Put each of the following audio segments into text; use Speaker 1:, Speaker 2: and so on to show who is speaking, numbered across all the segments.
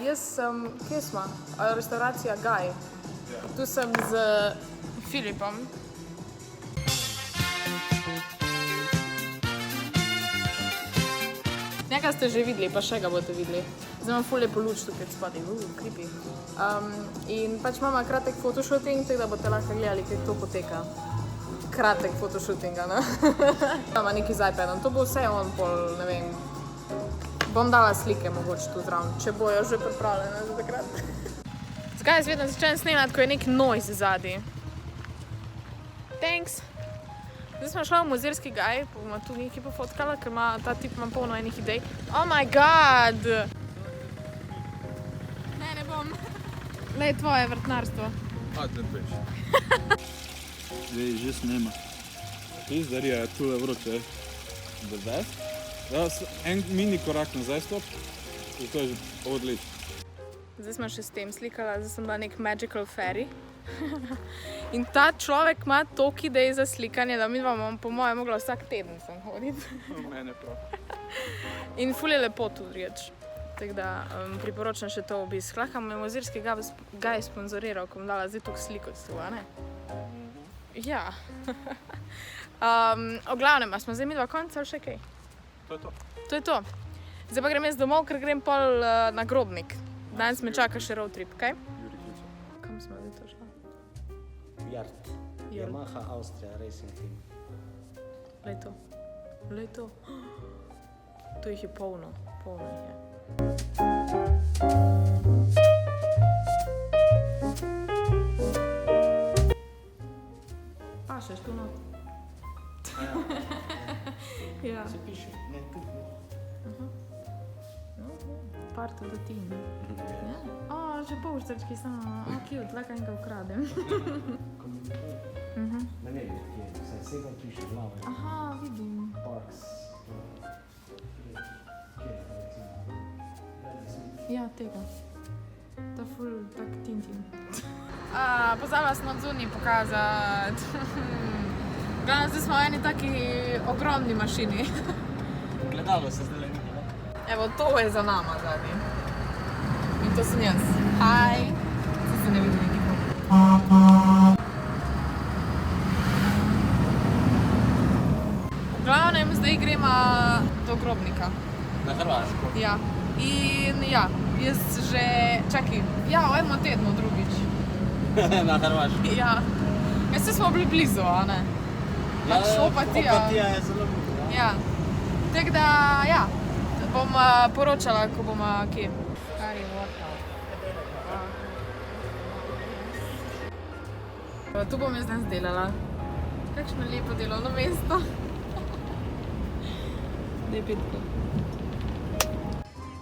Speaker 1: Jaz sem, kje smo? Restauracija Gaj. Tu sem z Filipom. Nekaj ste že videli, pa še ga boste videli. Zdaj imam ful lepo luč tukaj spodaj, creepy. In pač imamo kratek fotoshooting, tako da boste lahko gledali, kako to poteka. Kratek fotoshootinga, no? Imamo nekaj z iPadom, to bo vse on pol, ne vem. Bom dala slike mogoče tu zraven, če bojo že pripravljene za takrat. Zakaj jaz vedno začnem snemati, ko je nek noise zadaj? Thanks! Zdaj smo šla v muzejski Gaj, pa bomo tu nekaj pofotkala, ker ta tip ima polno enih idej. Oh my god! Ne bom. Lej, tvoje vrtnarstvo.
Speaker 2: Ne peš. Zdaj, že snema. Izdarija je tule vroče. The best? Ja, en mini korak nazaj stop. In to je že odlično.
Speaker 1: Zdaj smo še s tem slikala, zdaj sem bila nek magical fairy. In ta človek ima toliko idej za slikanje, da mi bomo po moje mogla vsak teden sem hoditi.
Speaker 2: Mene prav.
Speaker 1: In ful je lepo tudi reč. Tako da priporočam še to obisk. Lahko me muzejski Gaj sponzoriral, ko bom dala zdaj toliko slik od tu, a ne? Ja. O glavnem, a smo zdaj mi dva konca ali še kaj?
Speaker 2: To je to.
Speaker 1: To je to. Zdaj pa grem jaz domov, ker grem pol na Grobnik. Danes me čaka še road trip, kaj? Kam smo zdaj to šla?
Speaker 3: Yard. Yamaha Austria Racing Team.
Speaker 1: Lej to. Lej to. Tu jih je polno. Polno jih je. Pašeš tu not? Ja.
Speaker 3: Se piše, ne tu.
Speaker 1: Part of the team. Ja. Že polštrčki samo. Cute, lahko enega ukradem.
Speaker 3: Ne vem, kje je. Vsaj vsega piše glava.
Speaker 1: Aha, vidim.
Speaker 3: Parks. Kje je, recimo?
Speaker 1: Ja, tega. Ta ful tak Tintin. Pozabila sem od zunaj pokazati. Glavno, zdaj smo v eni taki ogromni mašini.
Speaker 3: Gledalo se zdaj le vidi, ne?
Speaker 1: Evo, to je za nama zadnji. In to sem jaz. Hi! Se ne vidi nekaj. V glavnem, zdaj gremo do Grobnika.
Speaker 3: Na Hrvaško.
Speaker 1: Ja. In ja, jaz že... Čakaj, ja, v enem tednu drugič.
Speaker 3: Na Hrvaško.
Speaker 1: Ja. Jaz se smo bili blizu, a ne? Pač Opatija.
Speaker 3: Opatija je zelo blizu, ja.
Speaker 1: Ja. Tako da, ja, bom poročala, ko bom kje. Kari vrta. Tu bom jaz danes delala. Kakšno lepo delovno mesto. Daj pitko.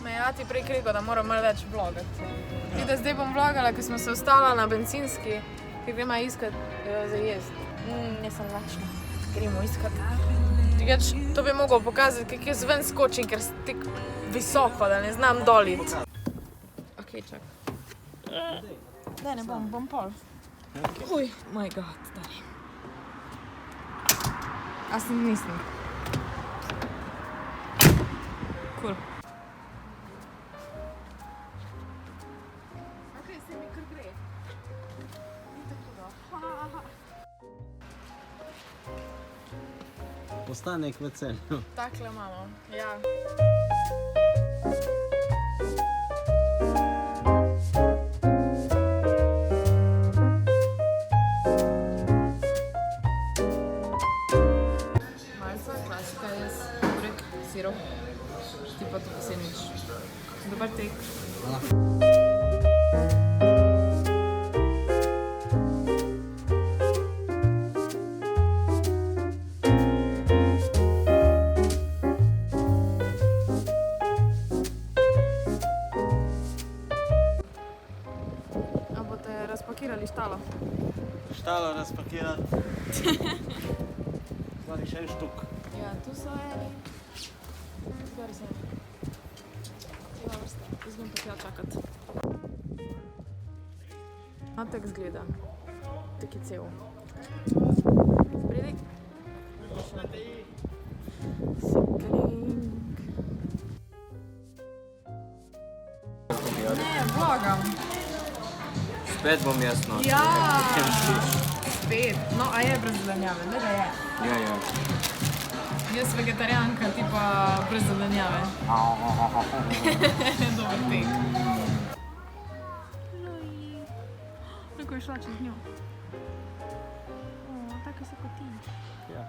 Speaker 1: Smejati prej rekel, da moram malo več vlogati. Ti da zdaj bom vlogala, ko smo se ostala na bencinski, ki gremo iskat za jest. Nisem lačna. Gremo iskat. To bi mogel pokazati, kako jaz ven skočim, ker si tako visoko, da ne znam doliti. Ok, čak. Daj, ne bom pol. Uj, moj god, daj. A sem nisem. Cool. Ok, se mi kar gre. Ni tako da.
Speaker 3: Ostanek v Celju.
Speaker 1: Takle imamo, ja. Malca, klasika je burek, sirop, ti pa tukaj sendvič. Dobar tek. Razpakirali štalo.
Speaker 3: Štalo razpakirati. Stvari še en štuk.
Speaker 1: Ja, tu so eni. Zgori se. Cela vrsta. Jaz grem pa tja čakat. Tak zgleda. Tak je cel. Spredi. Sikaling. Vlogam.
Speaker 4: Spet bom jaz noč.
Speaker 1: Ja. Spet. No, a je brez zelenjave, ne da je.
Speaker 4: Ja.
Speaker 1: Jaz vegetarijanka, ti pa brez zelenjave. Dober tek. Kako je šla čez njo? Tako se kot ti.
Speaker 4: Ja.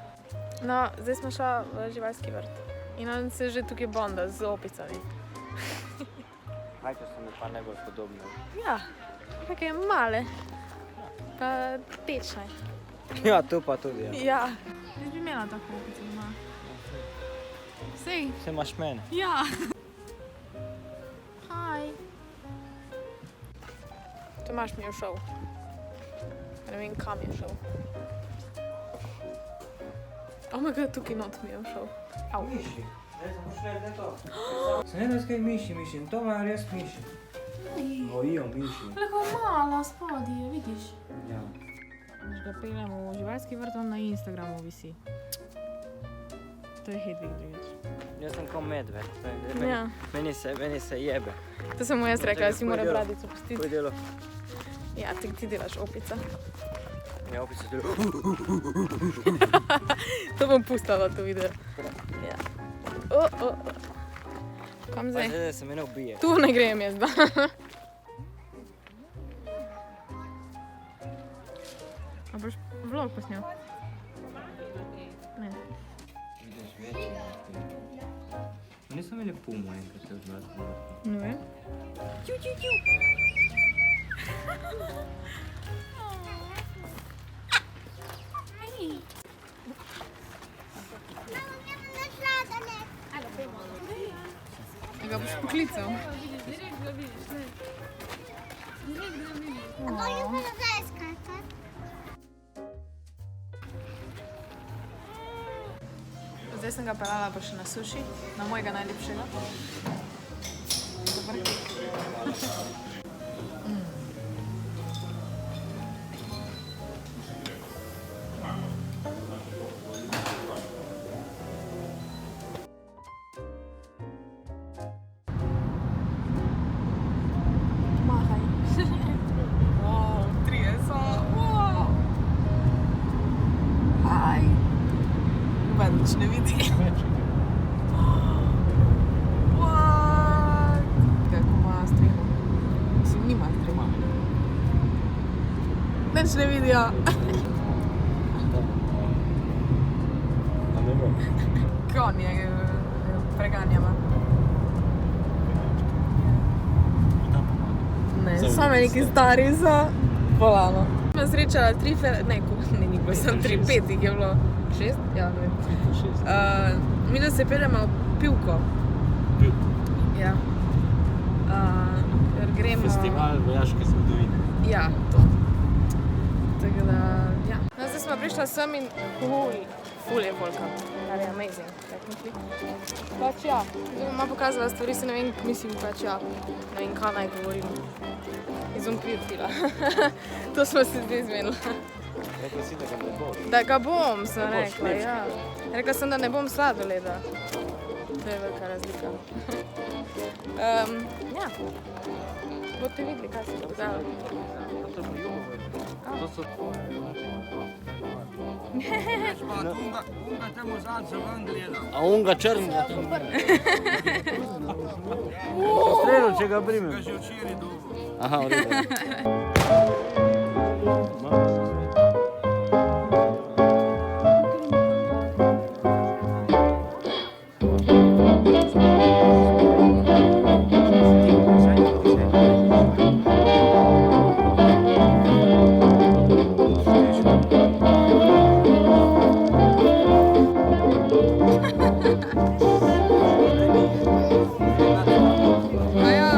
Speaker 1: No, zdaj smo šla v živalski vrt. In on se že tukaj bonda z opicami.
Speaker 4: Hajče so mi pa najbolj podobne.
Speaker 1: Ja, kakaj male. Pa tečne.
Speaker 4: Ja, to pa tudi, ja.
Speaker 1: Ja. Jaz bi imela tako opico doma. Sej.
Speaker 4: Vse imaš mene.
Speaker 1: Ja. Hi. Tomaš mi je šel. Ne vem, kam je šel. Oh my god, tukaj not mi je šel. Au.
Speaker 4: Miši. Zdaj sem pošle, zdaj to. Se ne da skaj miši. In to imajo res miši. Bojijo miši.
Speaker 1: Tako mala spodje, vidiš?
Speaker 4: Ja.
Speaker 1: Če ga peljemo v živalski vrt, on na Instagramu visi. To je Hedvig drugič.
Speaker 4: Jaz sem kot medved.
Speaker 1: Ja.
Speaker 4: Meni se jebe.
Speaker 1: To sem mu jaz rekla, da si mora
Speaker 4: Tvoj delo.
Speaker 1: bradico pustiti.
Speaker 4: Tvoj delo.
Speaker 1: Ja, ti delaš opica.
Speaker 4: Ja, opet se delo.
Speaker 1: To bom pustila, to video. Ja. Kam zdaj?
Speaker 4: Zdaj, da se mene ubije.
Speaker 1: Tu ne grem jaz, da. A boš vlog posnel? Ne.
Speaker 4: Niso imeli pumo enkrat se odvrti.
Speaker 1: Ne vem. Ga boš poklical? Zdaj sem ga pelala pa še na suši, na mojega najlepšega. Dobar kek. Mahaj. Wow, 3 so. Wow. Aj. Noben nič ne vidi. What? Kako ima streamo? Mislim, nima streama. Nič ne vidijo. Konj je preganjava. Ne, same neki stari so. Volano. Sem srečala 3 ne, ni bilo, sem 3, 5 jih je bilo. 6? Ja, ne vem. Mi da se peljemo pivko. Ja. Ker gremo...
Speaker 3: Festival vojaške zgodovine.
Speaker 1: Ja, to. Tako da, ja. No, zdaj smo prišla sem in ful je volka. Kar je amazing, technically. Pač ja, zdaj bom malo pokazala stvari, se ne vem, mislim, pač ja. Ne vem, kaj naj govorim. Izum pila. To smo se zdaj izmenila.
Speaker 3: Rekla si, da ga ne boš.
Speaker 1: Da ga bom, sem
Speaker 3: boš,
Speaker 1: rekla,
Speaker 3: lepši.
Speaker 1: ja. Rekla sem, da ne bom sladoleda. To je velika razlika. Ja. Boste videli, kaj se je dogajalo.
Speaker 3: To so... A on ga črn ga tam strelil, če ga primem. Aha, v redu.
Speaker 1: A ja.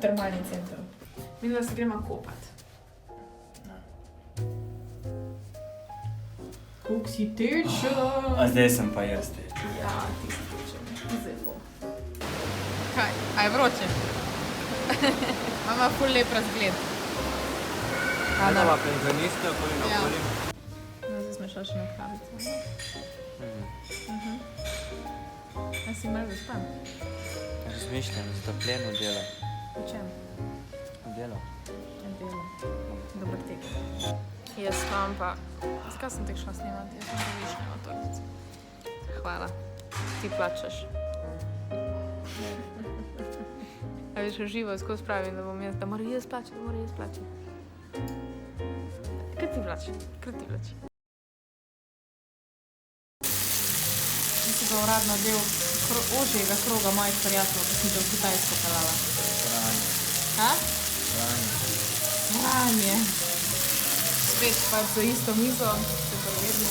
Speaker 1: termalni center. Mislim, da se gremo kopat. Kako si tečen?
Speaker 4: A zdaj sem pa jaz tečen.
Speaker 1: Ja, ti si tečen. Zelo. Kaj? A je vroče? Mama ful lep razgled.
Speaker 4: Ana pa penzionista, okoli na okoli.
Speaker 1: No, zdaj smo šli še na kavico. A si malo zaspan?
Speaker 4: Razmišljam, zatopljeno delo.
Speaker 1: V čem?
Speaker 4: Delo.
Speaker 1: Delo. Dober tek. Jaz vam pa... Zakaj sem tek šla snemati? Jaz sem pa višnjava tortico. Hvala. Ti plačaš. A veš, živo skozi pravim, da bom jaz, da mora jaz plačati, da mora jaz plačati. Kaj ti plači? Kaj ti plači? Mislim, da uradno del ožjega kroga mojih prijateljev, ko sem te v Kitajsko pelala.
Speaker 4: Franje.
Speaker 1: Ha?
Speaker 4: Franje.
Speaker 1: Franje. Spet pa za isto mizo, se prevedno.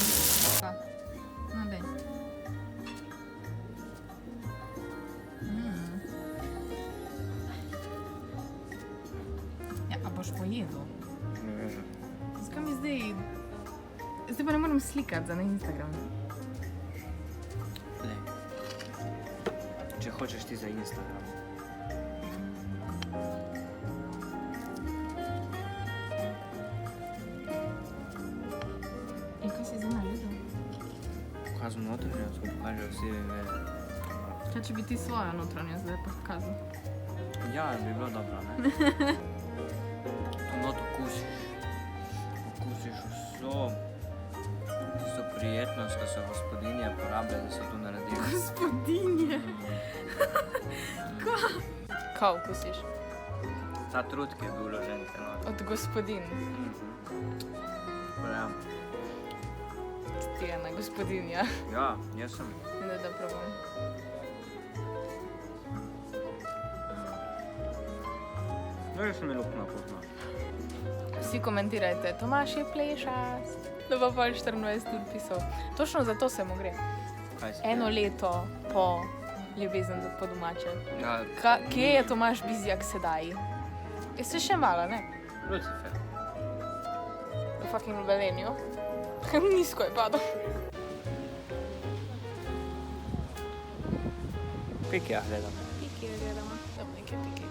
Speaker 1: No, dej. Ja, a boš pojedel?
Speaker 4: Ne vem.
Speaker 1: Zakaj mi zdaj... Zdaj pa ne moram slikati za na Instagram.
Speaker 4: Le. Če hočeš ti za Instagram.
Speaker 1: In kaj si zdaj naredil?
Speaker 4: Pokazal notranjost, ko pokažejo vsi vele.
Speaker 1: Kaj če bi ti svojo notranje zdaj pa pokazal?
Speaker 4: Ja, bi bilo dobro, ne? To not okusiš. Okusiš vso prijetnost, ko so gospodinje porabljali, da so to naredili.
Speaker 1: Gospodinje! Kaj okusiš?
Speaker 4: Ta trud, ki je bil vložen te not.
Speaker 1: Od gospodin.
Speaker 4: Ja.
Speaker 1: Ti je ena gospodinja.
Speaker 4: Ja, jaz sem.
Speaker 1: Da probam.
Speaker 4: No, jaz sem je lupno poznal.
Speaker 1: Vsi komentirajte, Tomaž je plešast. Da pa 24 ur pisal. Točno zato se mu gre.
Speaker 4: Kaj si?
Speaker 1: Eno leto po ljubezen po domače.
Speaker 4: Ja,
Speaker 1: Kje je Tomaž Bizjak sedaj? Je se še malo, ne?
Speaker 4: Lucifer.
Speaker 1: V fucking Velenju. Nizko je padal.
Speaker 4: Pikija gledam.
Speaker 1: Piki gledamo. Tam nekaj piki.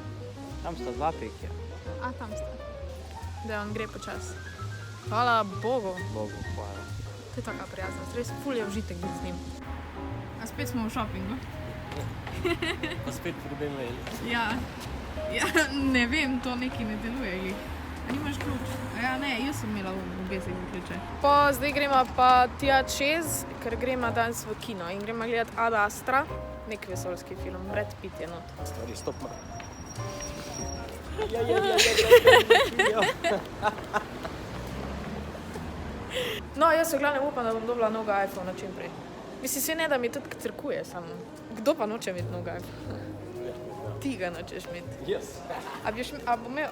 Speaker 4: Tam sta dva pikija.
Speaker 1: A, tam sta. Da on gre počas. Hvala Bogu.
Speaker 4: Bogu hvala.
Speaker 1: To je taka prijaznost. Res ful je užitek biti z njim. A spet smo v šopingu.
Speaker 4: Pa spet pridem mail.
Speaker 1: Ja, ne vem, to nekaj ne deluje jih. A nimaš ključ? A ja, ne, jaz sem imela v besih za ključe. Zdaj gremo pa tja čez, ker gremo danes v kino in gremo gledati Ad Astra, nek vesoljski film, Brad Pitt je not.
Speaker 3: Stvari, stop ma.
Speaker 1: No, jaz v glavnem upam, da bom dobila noga iPhone čim prej. Mislim, se ne da mi tudi crkuje samo. Kdo pa noče imeti noga iPhone? Ti ga nočeš imeti.
Speaker 3: Yes.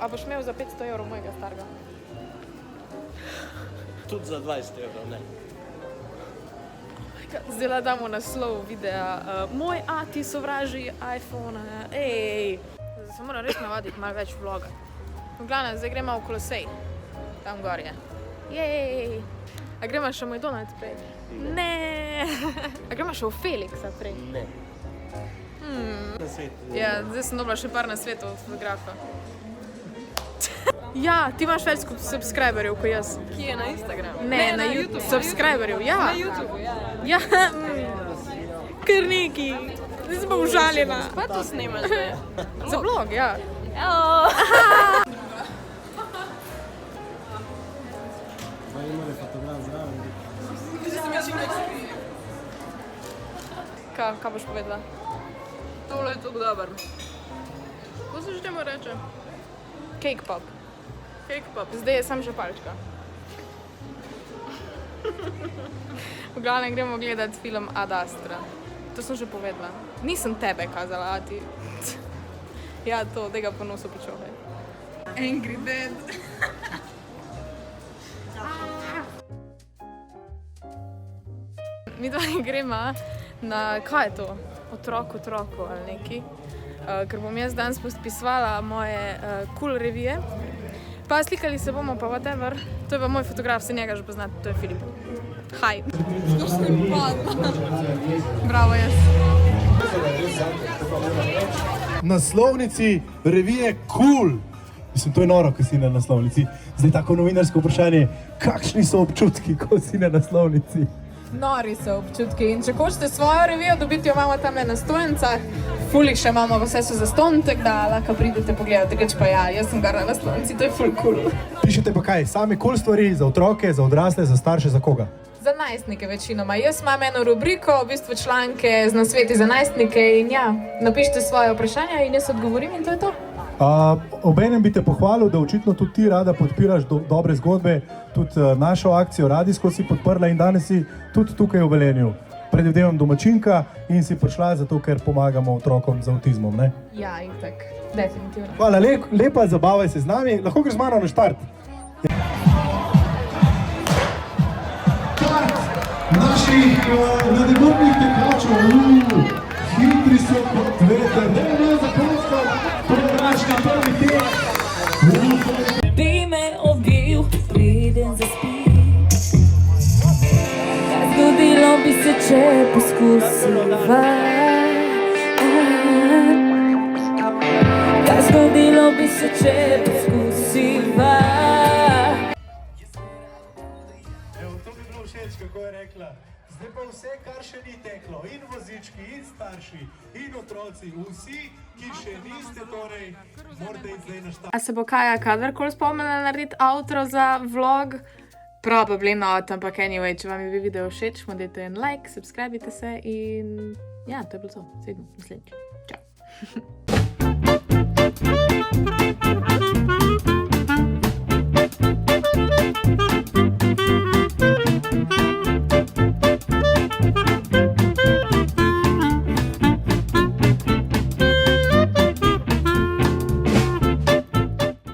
Speaker 1: A boš imel za 500 evrov mojega starega?
Speaker 3: Tudi za 20 evrov, ne.
Speaker 1: Zdaj damo naslov videa. Moj ati sovraži iPhone. Ej! Zdaj se moram res navaditi malo več vloga. V glavnem, zdaj gremo v Kolosej. Tam gor je. Jej! A gremo še v McDonald's prej? Ne! A gremo še v Felixa prej?
Speaker 3: Ne. Na svetu.
Speaker 1: Ja, zdaj sem dobila še par nasvetov od fotografa. Ja, ti imaš več subscriberjev kot jaz.
Speaker 5: Ki je na Instagramu?
Speaker 1: Ne, na YouTube. Subscriberjev, ja.
Speaker 5: Na YouTubeu, ja.
Speaker 1: Ja, kar neki. Zdaj sem pa užaljena.
Speaker 5: Pa to snemaš, ne?
Speaker 1: Za blog, ja.
Speaker 3: Pa imali fotograf zraven.
Speaker 1: Kaj boš povedala?
Speaker 5: Tole je tako dober.
Speaker 1: Kako se že temu reče? Cake pop.
Speaker 5: Cake pop.
Speaker 1: Zdaj je sam še palčka. V glavnem gremo gledati film Ad Astra. To sem že povedala. Nisem tebe kazala, a ti. Ja, to, tega po nosu počohaj. Angry Dad. Mi dva gremo na, kaj je to? Otrok ali neki. ker bom jaz danes podpisovala moje cool revije. Pa slikali se bomo, pa whatever. To je pa moj fotograf, se njega že poznate, to je Filip. Hi. Bravo, jaz.
Speaker 6: Naslovnici revije Cool. Mislim, to je noro, ko si na naslovnici. Zdaj tako novinarsko vprašanje, kakšni so občutki, ko si na naslovnici?
Speaker 1: Nori so občutki in če hočete svojo revijo dobiti, jo imamo tam na stojnicah. Ful jih še imamo, vse so zastonj, tako da lahko pridete pogledati, drugače pa ja, jaz sem gar na naslovnici, to je ful cool.
Speaker 6: Pišete pa kaj, sami cool stvari za otroke, za odrasle, za starše, za koga?
Speaker 1: Za najstnike večinoma. Jaz imam eno rubriko, v bistvu članke z nasveti za najstnike in ja, napišite svoje vprašanja in jaz odgovorim in to je to.
Speaker 6: Obenem bi te pohvalil, da očitno tudi ti rada podpiraš dobre zgodbe, tudi našo akcijo radijsko si podprla in danes si tudi tukaj v Velenju. Predvidevam domačinka in si prišla zato, ker pomagamo otrokom z avtizmom, ne?
Speaker 1: Ja, in tak, definitivno.
Speaker 6: Hvala, lepa, zabavaj se z nami, lahko greš z mano na štart. Naših nadebudnih tekačev, hitri so kot veter, ne zakonska, prvoračka prvi tek.
Speaker 7: Bi me objel, preden zaspim. Kaj zgodilo bi se, če poskusiva? Kaj zgodilo bi se, če poskusiva?
Speaker 6: Evo, to bi bilo všeč, kako je rekla. Zdaj pa vse, kar še ni teklo, in vozički, in starši, in otroci, vsi, ki še niste, torej, morate iti zdaj na štart.
Speaker 1: A se bo Kaja kadarkoli spomnila narediti outro za vlog? Probably not, ampak anyway, če vam je video všeč, mu dajte en like, subscribite se in ja, to je bilo to. Se vidimo naslednjič. Čau.